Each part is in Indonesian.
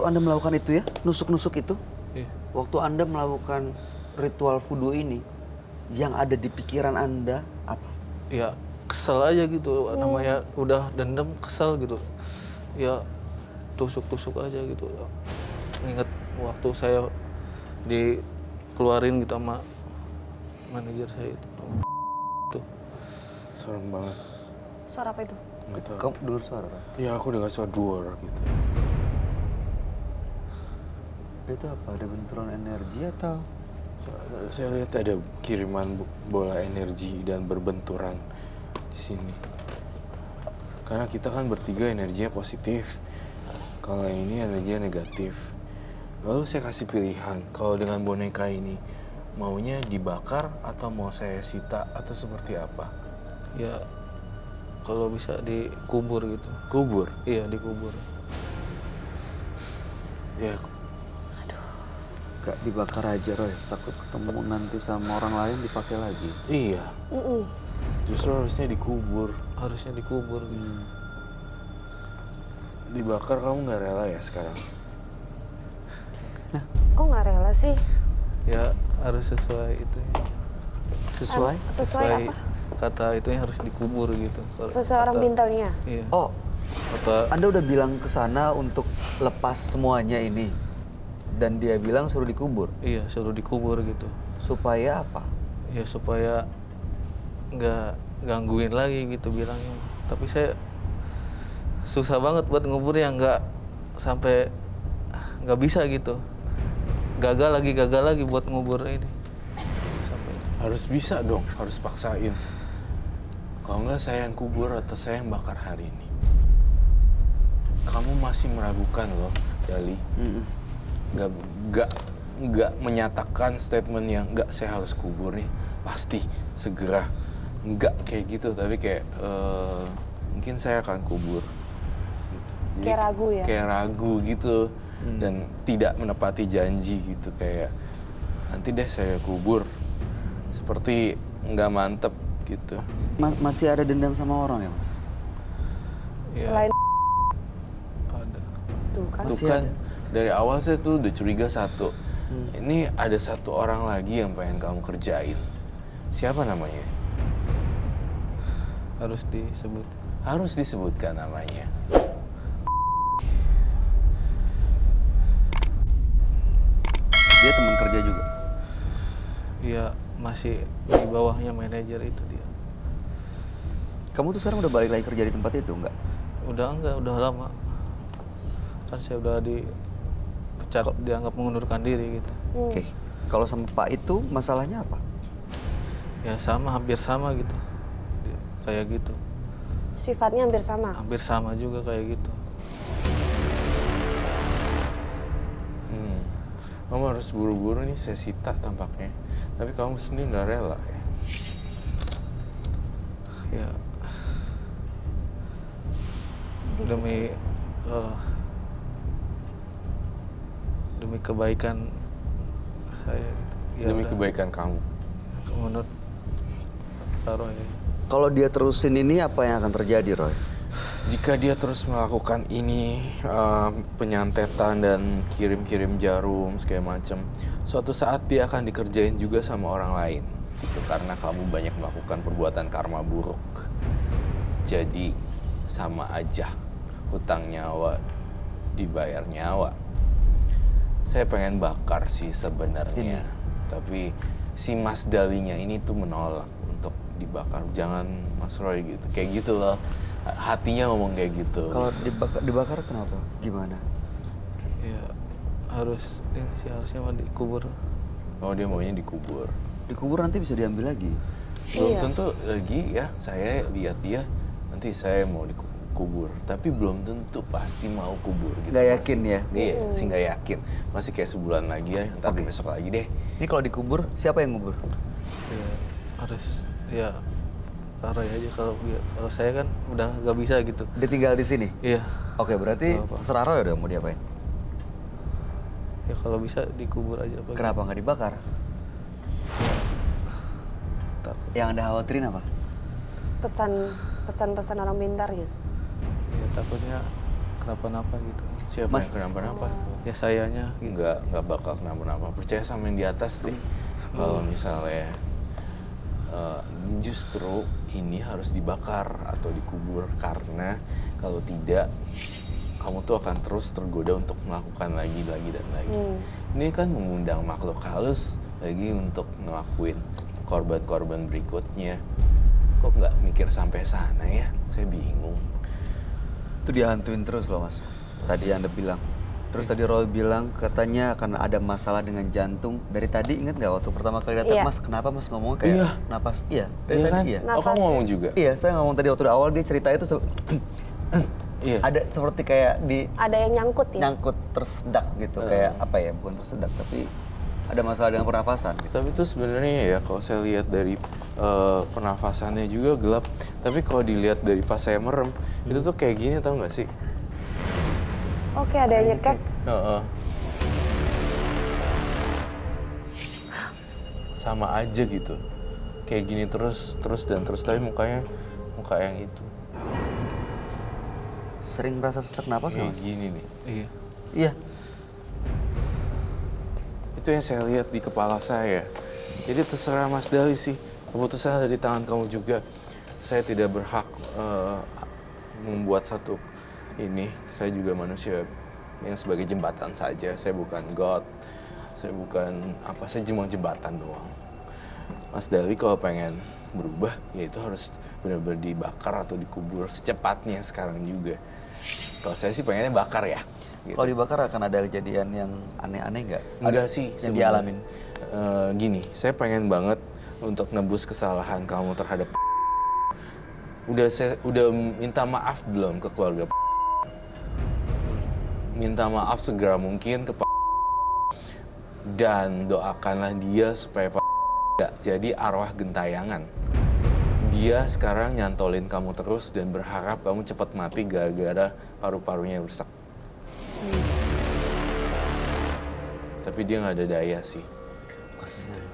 waktu Anda melakukan itu ya, nusuk-nusuk itu, Iya. waktu Anda melakukan ritual voodoo ini, yang ada di pikiran Anda apa? Ya kesel aja gitu, namanya udah dendam, kesel gitu. Ya tusuk-tusuk aja gitu. Ingat waktu saya dikeluarin gitu sama manajer saya itu. Serem banget. Suara apa itu? Nggak tahu. Kamu dengar suara apa? Ya aku dengar suara duor gitu. Itu apa? Ada benturan energi atau? Saya lihat ada kiriman bola energi dan berbenturan di sini. Karena kita kan bertiga energinya positif. Kalau yang ini energinya negatif. Lalu saya kasih pilihan, kalau dengan boneka ini maunya dibakar atau mau saya sita atau seperti apa? Ya kalau bisa dikubur gitu. Kubur. Iya dikubur. Ya, Gak dibakar aja Roy, takut ketemu nanti sama orang lain dipakai lagi. iya. Justru harusnya dikubur. Harusnya dikubur gitu. Dibakar kamu nggak rela ya sekarang? Kok nggak rela sih? Ya harus sesuai itu. Sesuai? Sesuai apa? Kata itu harus dikubur gitu. Kalau Sesuai orang kata- pintarnya. Iya. Oh, Kata Anda udah bilang ke sana untuk lepas semuanya ini. Dan dia bilang suruh dikubur. iya suruh dikubur gitu. Supaya apa? Ya supaya nggak gangguin lagi gitu bilangnya. Tapi saya susah banget buat ngubur yang nggak sampai nggak bisa gitu. Gagal lagi buat ngubur ini. Sampai Harus bisa dong, harus paksain. Kalau nggak saya yang kubur atau saya yang bakar hari ini. Kamu masih meragukan loh, Dali. Nggak menyatakan statement yang nggak saya harus kubur nih. Pasti, segera. Nggak kayak gitu, tapi kayak mungkin saya akan kubur. Gitu. Jadi, Kayak ragu ya? Kayak ragu gitu. Dan tidak menepati janji gitu. Kayak nanti deh saya kubur. Seperti nggak mantep gitu. Masih ada dendam sama orang ya Mas? ya, Selain ada. itu kan. Tuh Masih kan ada. dari awal saya tuh udah curiga satu. Ini ada satu orang lagi yang pengen kamu kerjain. Siapa namanya? Harus disebut. Harus disebutkan namanya. Dia teman kerja juga. Iya masih di bawahnya manajer itu dia. Kamu tuh sekarang udah balik lagi kerja di tempat itu enggak? Enggak, udah lama. Kan saya udah dipecat, dianggap mengundurkan diri gitu. Oke. Kalau sama Pak itu masalahnya apa? Ya sama, hampir sama gitu. Kayak gitu. Sifatnya hampir sama. Hampir sama juga kayak gitu. Kamu harus buru-buru nih saya sita tampaknya. Tapi kamu sendiri nggak rela ya. Ya demi demi kebaikan saya gitu. Ya Demi udah, kebaikan kamu. menurut taruh ya. Kalau dia terusin ini apa yang akan terjadi Roy? Jika dia terus melakukan ini, penyantetan dan kirim-kirim jarum segala macam, suatu saat dia akan dikerjain juga sama orang lain. Itu karena kamu banyak melakukan perbuatan karma buruk. Jadi sama aja, hutang nyawa dibayar nyawa. Saya pengen bakar sih sebenarnya, tapi si Mas Dalinya ini tuh menolak untuk dibakar. Jangan Mas Roy gitu, kayak gitu loh. Hatinya ngomong kayak gitu. Kalau dibakar kenapa? Gimana? Ya harus ini sih harusnya mah dikubur. Oh dia maunya dikubur. Dikubur nanti bisa diambil lagi. Belum Iya. tentu lagi ya, saya lihat dia nanti saya mau dikubur. Tapi belum tentu pasti mau kubur gitu. Nggak yakin ya? Iya sih nggak yakin. Masih kayak sebulan lagi ya, ntar Oke. besok lagi deh. Ini kalau dikubur, siapa yang ngubur? Ya harus ya taruh aja kalau saya kan udah gak bisa gitu. Dia tinggal di sini? Iya. Oke, berarti Nggak apa. terserah Roy udah mau diapain. Ya kalau bisa dikubur aja apa. Kenapa nggak dibakar? Takut. Yang Anda khawatirin apa? Pesan-pesan orang pintarnya. Ya takutnya kenapa-napa gitu. Siapa Mas. yang kenapa-napa? Ya sayanya gitu. Nggak bakal kenapa-napa. Percaya sama yang di atas deh. Kalau misalnya justru ini harus dibakar atau dikubur, karena kalau tidak kamu tuh akan terus tergoda untuk melakukan lagi dan lagi. Ini kan mengundang makhluk halus lagi untuk ngelakuin korban-korban berikutnya. Kok nggak mikir sampai sana ya? Saya bingung. Itu dihantuin terus loh mas. Tadi Anda bilang. Terus tadi Roy bilang katanya akan ada masalah dengan jantung. Dari tadi ingat nggak waktu pertama kali datang Iya. mas, kenapa mas ngomong kayak Iya. napas? Iya. Dari Iya tadi kan? iya. Oh, kamu Nafasnya. ngomong juga? Iya, saya ngomong tadi waktu di awal dia cerita itu Iya. ada seperti kayak Ada yang nyangkut ya? nyangkut tersedak gitu, kayak apa ya? Bukan tersedak tapi ada masalah dengan pernafasan. Gitu. Tapi itu sebenarnya ya kalau saya lihat dari pernafasannya juga gelap. Tapi kalau dilihat dari pas saya merem, itu tuh kayak gini, tau nggak sih? Oke, ada yang nyekek. Heeh. Sama aja gitu. Kayak gini terus tapi mukanya muka yang itu. Sering merasa sesak napas nggak Kayak mas? gini nih. Iya. Iya. Itu yang saya lihat di kepala saya. Jadi terserah Mas Dali sih. Keputusan ada di tangan kamu juga. Saya tidak berhak membuat satu ini. Saya juga manusia yang sebagai jembatan saja. Saya bukan God. Saya bukan apa, saya cuma jembatan doang. Mas Dali kalau pengen berubah, ya itu harus benar-benar dibakar atau dikubur secepatnya sekarang juga. Kalau saya sih pengennya bakar ya. Gitu. Kalau dibakar akan ada kejadian yang aneh-aneh nggak? Enggak sih yang sebenarnya. dialamin. Gini, saya pengen banget untuk nebus kesalahan kamu terhadap udah minta maaf belum ke keluarga minta maaf segera mungkin ke dan doakanlah dia supaya tidak jadi arwah gentayangan. Dia sekarang nyantolin kamu terus dan berharap kamu cepat mati gara-gara paru-parunya rusak. Tapi dia nggak ada daya sih.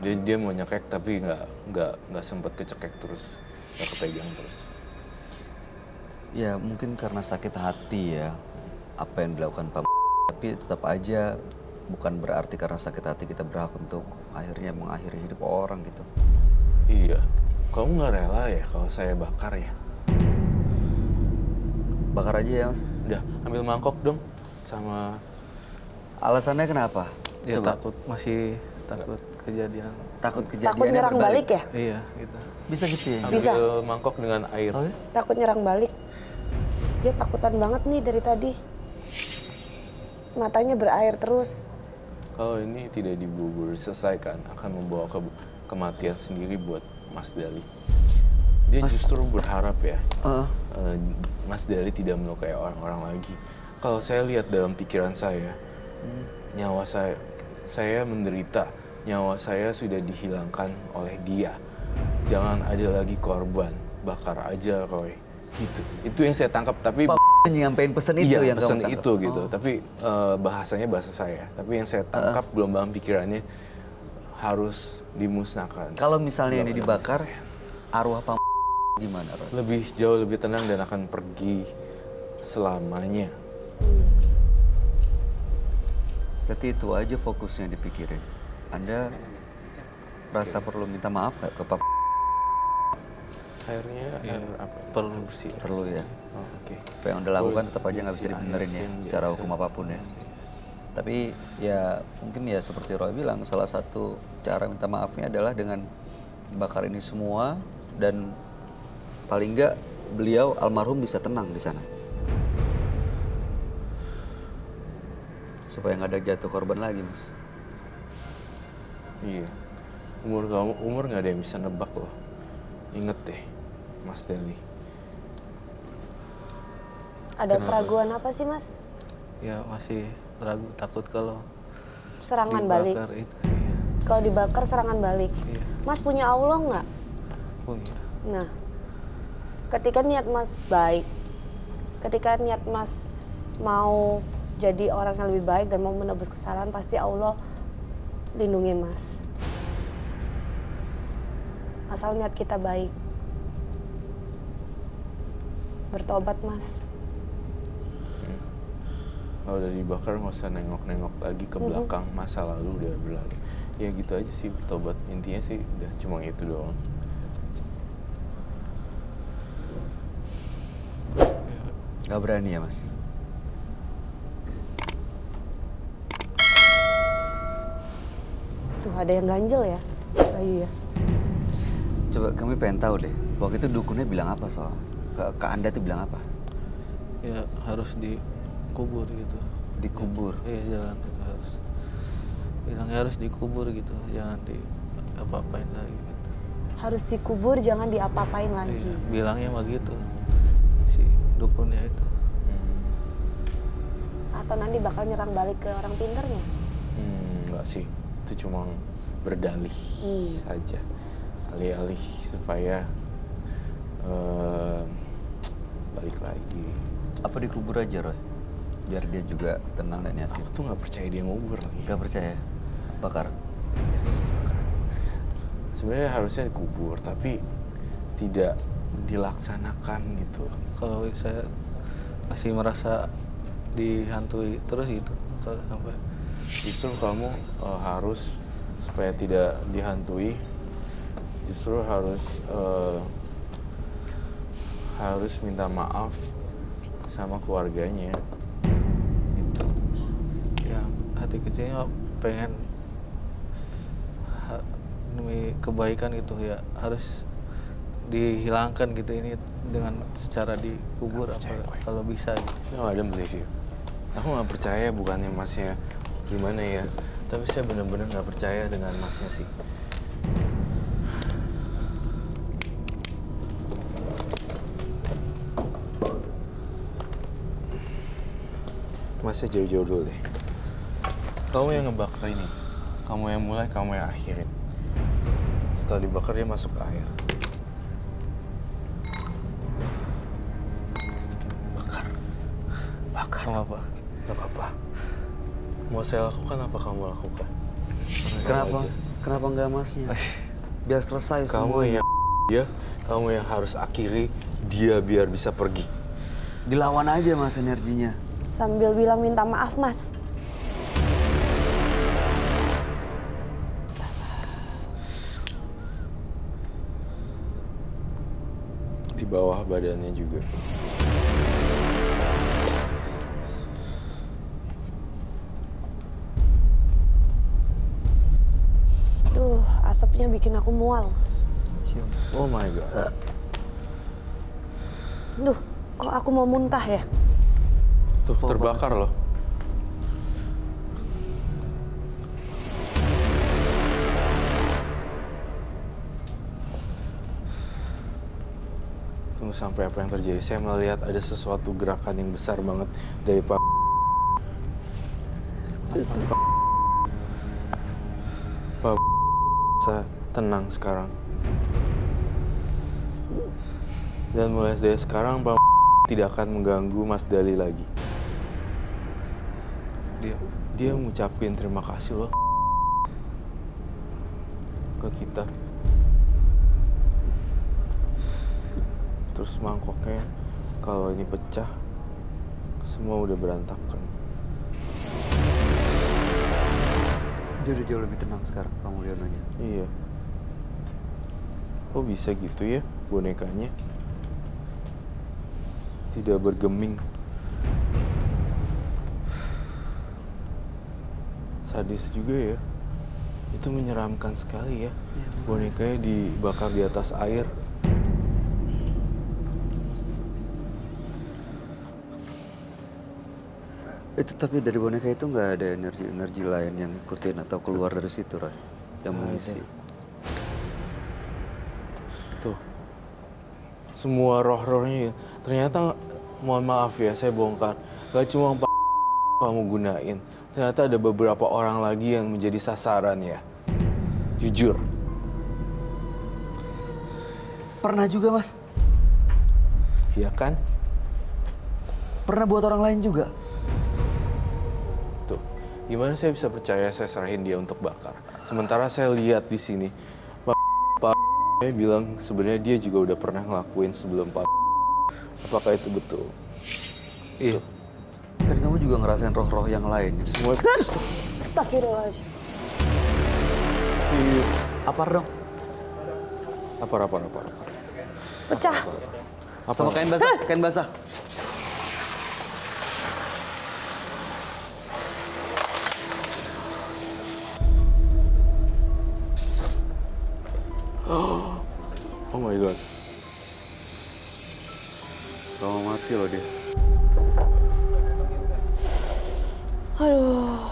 Dia mau nyekek tapi nggak sempet kecekek terus, nggak kepegang terus. Ya mungkin karena sakit hati ya apa yang dilakukan Pak. Tapi tetap aja bukan berarti karena sakit hati kita berhak untuk akhirnya mengakhiri hidup orang gitu. Iya, kamu nggak rela ya kalau saya bakar ya? Bakar aja ya mas. Udah, ambil mangkok dong sama. Alasannya kenapa? Ya Coba. masih takut kejadian. Takut kejadiannya Takut nyerang balik ya? Iya, gitu. Bisa gitu ya? Ambil Bisa. mangkok dengan air. Oh, ya? Takut nyerang balik. Dia takutan banget nih dari tadi. Matanya berair terus. Kalau ini tidak diselesaikan, akan membawa kematian sendiri buat Mas Dali. Dia justru berharap ya, Mas Dali tidak melukai orang-orang lagi. Kalau saya lihat dalam pikiran saya, nyawa saya menderita, nyawa saya sudah dihilangkan oleh dia. Jangan ada lagi korban, bakar aja Roy. Itu yang saya tangkap, tapi nyampein pesan itu iya, yang pesan kamu tangkap? itu gitu. Tapi bahasanya bahasa saya. Tapi yang saya tangkap belum dalam pikirannya harus dimusnahkan. Kalau misalnya ini Belum ada dibakar, bahasanya. arwah Pak gimana Roy? Jauh lebih tenang dan akan pergi selamanya. Berarti itu aja fokusnya dipikirin. Anda rasa perlu minta maaf nggak ke Pak? Airnya air apa? Perlu bersih. Perlu ya. Oh, oke. Apa yang Anda lakukan tetap aja nggak bisa dibenerin ya, secara hukum apapun ya. Tapi ya mungkin ya seperti Roy bilang, salah satu cara minta maafnya adalah dengan bakar ini semua dan paling nggak beliau almarhum bisa tenang di sana. Supaya nggak ada jatuh korban lagi mas. Iya. Umur nggak ada yang bisa nebak loh. Ingat deh, Mas Dali. Ada keraguan apa sih mas? Ya masih ragu, takut kalau Serangan balik. dibakar itu. Iya, Kalau dibakar serangan balik. iya. Mas punya Allah nggak? Punya. Nah, ketika niat mas baik, ketika niat mas mau jadi orang yang lebih baik dan mau menebus kesalahan, pasti Allah lindungi mas. Asal niat kita baik. Bertobat mas. Kalau udah dibakar nggak usah nengok-nengok lagi ke belakang, masa lalu udah berlalu. Ya gitu aja sih bertobat, intinya sih udah cuma itu doang. Nggak berani ya mas? Tuh ada yang ganjel ya, Bayu ya. Coba kami pengen tahu deh, waktu itu dukunnya bilang apa soal ke anda tuh bilang apa? Ya harus dikubur gitu. Dikubur. Iya jalan itu harus. Bilangnya harus dikubur gitu, jangan di apa-apain lagi gitu. Harus dikubur, jangan diapa-apain lagi. Iya, bilangnya mah gitu si dukunnya itu. Atau nanti bakal nyerang balik ke orang pinternya. Enggak sih, itu cuma berdalih saja, alih-alih supaya balik lagi. Apa dikubur aja Roy? Biar dia juga tenang dan yakin. Aku tuh nggak percaya dia ngubur lagi. Gak percaya? Bakar? Yes, bakar. Sebenarnya harusnya dikubur, tapi tidak dilaksanakan gitu. Kalau saya masih merasa dihantui terus gitu kalau sampai Justru kamu harus supaya tidak dihantui, justru harus minta maaf sama keluarganya. Gitu. ya hati kecilnya pengen demi kebaikan gitu ya harus dihilangkan gitu ini dengan secara dikubur apa kalau bisa gitu. No, I don't believe you. Aku nggak percaya, bukannya masnya gimana ya, tapi saya benar-benar nggak percaya dengan masnya sih. Masnya jauh-jauh dulu deh. Kamu yang ngebakar ini, kamu yang mulai, kamu yang akhirin. Setelah dibakar dia masuk ke air. Bakar. Apa? Gak apa-apa. Mau saya lakukan apa kamu lakukan? Kenapa? Aja. Kenapa nggak masnya? Biar selesai Kamu semua. yang dia, kamu yang harus akhiri dia biar bisa pergi. Dilawan aja mas energinya. Sambil bilang minta maaf, Mas. Di bawah badannya juga. Duh, asapnya bikin aku mual. Oh my god. Duh, kok aku mau muntah ya? Tuh terbakar loh. Tunggu sampai apa yang terjadi. Saya melihat ada sesuatu gerakan yang besar banget dari Pak. Pak saya tenang sekarang. Dan mulai dari sekarang Pak tidak akan mengganggu Mas Dali lagi. Dia ngucapin terima kasih loh ke kita. Terus mangkoknya kalau ini pecah, semua udah berantakan. Dia udah jauh lebih tenang sekarang, Pak Mulyononya. Iya. Kok bisa gitu ya bonekanya? Tidak bergeming. Sadis juga ya. Itu menyeramkan sekali ya. Bonekanya dibakar di atas air. Itu tapi dari boneka itu nggak ada energi lain yang ikutin atau keluar dari situ, Roy? Yang mengisi. Tuh. Semua roh-rohnya ternyata, mohon maaf ya saya bongkar, gak cuma kamu gunain, ternyata ada beberapa orang lagi yang menjadi sasaran ya. Jujur. Pernah juga, Mas? Iya kan? Pernah buat orang lain juga? Tuh, gimana saya bisa percaya saya serahin dia untuk bakar? Sementara saya lihat di sini, Pak bilang sebenarnya dia juga udah pernah ngelakuin sebelum Pak. Apakah itu betul? Iya. Dan kamu juga ngerasain roh-roh yang lain. Semua Astagfirullahaladzim. Apa dong? apa. Pecah. Sama kain basah, kain basah. Oh my god. Kamu mati loh dia. Aduh.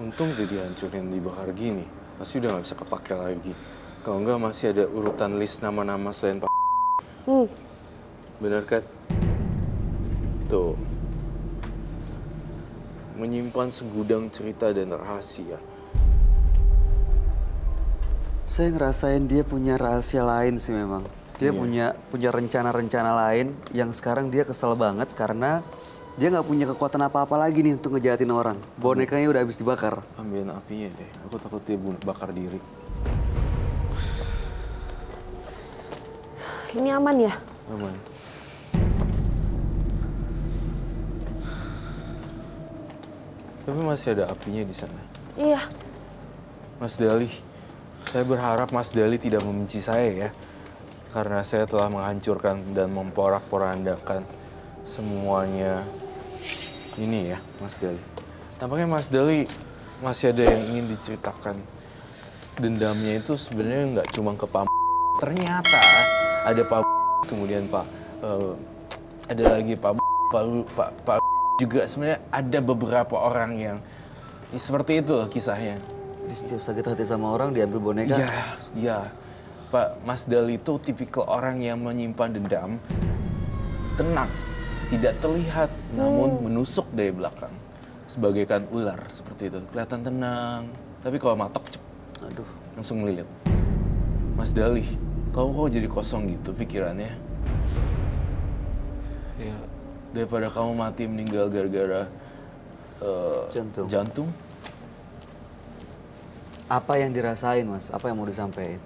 Untung udah dihancurin dibakar gini. Pasti udah nggak bisa kepake lagi. Kalau enggak masih ada urutan list nama-nama selain Pak. Bener kan? Tuh. Menyimpan segudang cerita dan rahasia. Saya ngerasain dia punya rahasia lain sih memang. Dia punya rencana-rencana lain yang sekarang dia kesel banget karena dia nggak punya kekuatan apa-apa lagi nih untuk ngejahatin orang. Bonekanya udah habis dibakar. Ambilin apinya deh. Aku takut dia bakar diri. Ini aman ya? Aman. Tapi masih ada apinya di sana. Iya. Mas Dali, saya berharap Mas Dali tidak membenci saya ya. Karena saya telah menghancurkan dan memporak-porandakan semuanya ini ya, Mas Dali. Tampaknya Mas Dali masih ada yang ingin diceritakan. Dendamnya itu sebenarnya nggak cuma ke Pak. Ternyata ada Pak, kemudian Pak, ada lagi Pak juga. Sebenarnya ada beberapa orang yang seperti itu loh kisahnya. Jadi setiap sakit hati sama orang diambil boneka. Iya. Pak, Mas Dali itu tipikal orang yang menyimpan dendam, tenang, tidak terlihat, namun menusuk dari belakang. Sebagaikan ular, seperti itu. Kelihatan tenang, tapi kalau matok, aduh, langsung melilit. Mas Dali, kamu kok jadi kosong gitu pikirannya? Ya, daripada kamu mati meninggal gara-gara jantung. Apa yang dirasain, Mas? Apa yang mau disampaikan?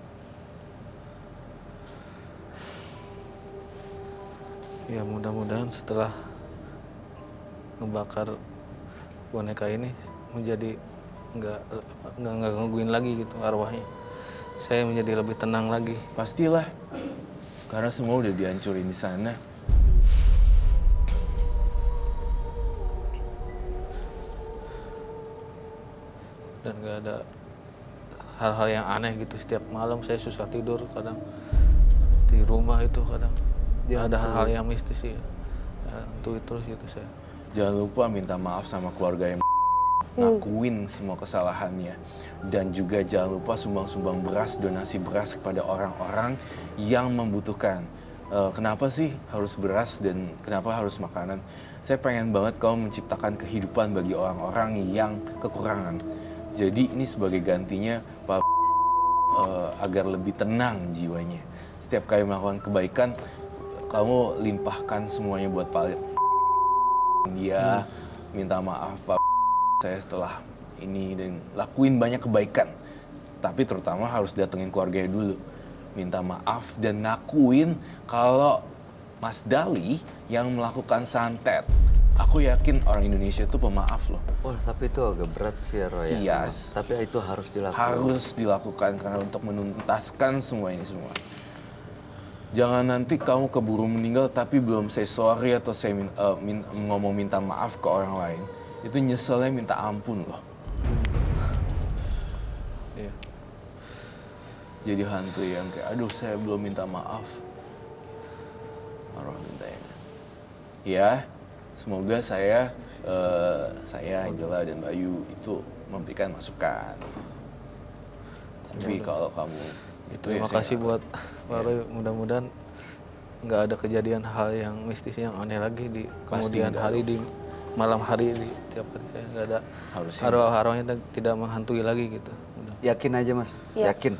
Ya mudah-mudahan setelah ngebakar boneka ini menjadi nggak gangguin lagi gitu arwahnya. Saya menjadi lebih tenang lagi. Pastilah, karena semua udah dihancurin di sana. Dan nggak ada hal-hal yang aneh gitu. Setiap malam saya susah tidur, kadang di rumah itu kadang ada hal-hal yang mistis sih. Hantui terus gitu saya. Jangan lupa minta maaf sama keluarga yang ngakuin semua kesalahannya. Dan juga jangan lupa sumbang-sumbang beras, donasi beras kepada orang-orang yang membutuhkan. Kenapa sih harus beras dan kenapa harus makanan? Saya pengen banget kamu menciptakan kehidupan bagi orang-orang yang kekurangan. Jadi ini sebagai gantinya Pak, agar lebih tenang jiwanya. Setiap kali melakukan kebaikan, kamu limpahkan semuanya buat Pak. Dia minta maaf Pak, saya setelah ini dan lakuin banyak kebaikan. Tapi terutama harus datengin keluarganya dulu. Minta maaf dan ngakuin kalau Mas Dali yang melakukan santet. Aku yakin orang Indonesia itu pemaaf loh. Wah, tapi itu agak berat sih ya, Roy. Yes. Tapi itu harus dilakukan. Harus dilakukan karena untuk menuntaskan semua ini semua. Jangan nanti kamu keburu meninggal tapi belum say sorry atau say ngomong minta maaf ke orang lain. Itu nyeselnya minta ampun loh. Iya. Jadi hantu yang kayak, aduh saya belum minta maaf. Arwah mintanya. Ya, semoga saya Angela dan Bayu itu memberikan masukan. Tapi kalau kamu itu Terima kasih buat Pak Roy. Mudah-mudahan nggak ada kejadian hal yang mistis yang aneh lagi di kemudian hari di malam hari di tiap hari saya nggak ada harusnya arwah-arwahnya tidak menghantui lagi gitu. Yakin aja, Mas. Ya. Yakin.